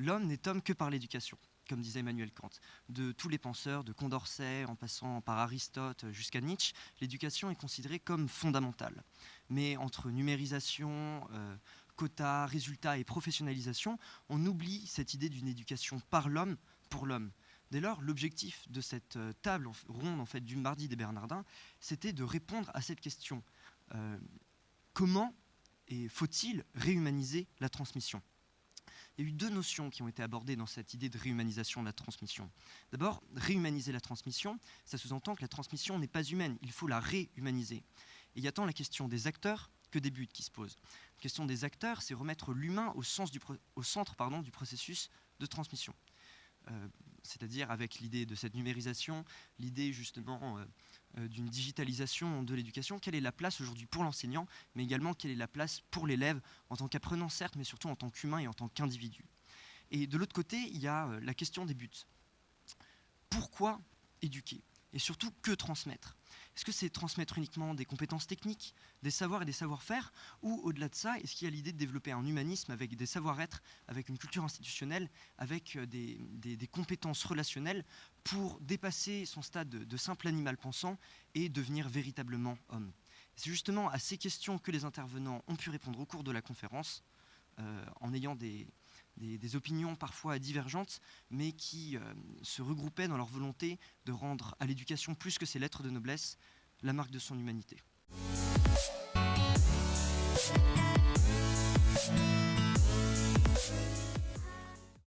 l'homme n'est homme que par l'éducation, comme disait Emmanuel Kant. De tous les penseurs, de Condorcet, en passant par Aristote jusqu'à Nietzsche, l'éducation est considérée comme fondamentale. Mais entre numérisation, quotas, résultats et professionnalisation, on oublie cette idée d'une éducation par l'homme, pour l'homme. Dès lors, l'objectif de cette table ronde en fait, du mardi des Bernardins, c'était de répondre à cette question. Comment faut-il réhumaniser la transmission ? Il y a eu deux notions qui ont été abordées dans cette idée de réhumanisation de la transmission. D'abord, réhumaniser la transmission, ça sous-entend que la transmission n'est pas humaine, il faut la réhumaniser. Et il y a tant la question des acteurs que des buts qui se posent. La question des acteurs, c'est remettre l'humain au centre du processus de transmission. C'est-à-dire avec l'idée de cette numérisation, l'idée justement d'une digitalisation de l'éducation, quelle est la place aujourd'hui pour l'enseignant, mais également quelle est la place pour l'élève en tant qu'apprenant certes, mais surtout en tant qu'humain et en tant qu'individu. Et de l'autre côté, il y a la question des buts. Pourquoi éduquer ? Et surtout, que transmettre ? Est-ce que c'est transmettre uniquement des compétences techniques, des savoirs et des savoir-faire, ou au-delà de ça, est-ce qu'il y a l'idée de développer un humanisme avec des savoir-être, avec une culture institutionnelle, avec des compétences relationnelles pour dépasser son stade de simple animal pensant et devenir véritablement homme ? C'est justement à ces questions que les intervenants ont pu répondre au cours de la conférence, en ayant des opinions parfois divergentes, mais qui se regroupaient dans leur volonté de rendre à l'éducation plus que ses lettres de noblesse la marque de son humanité.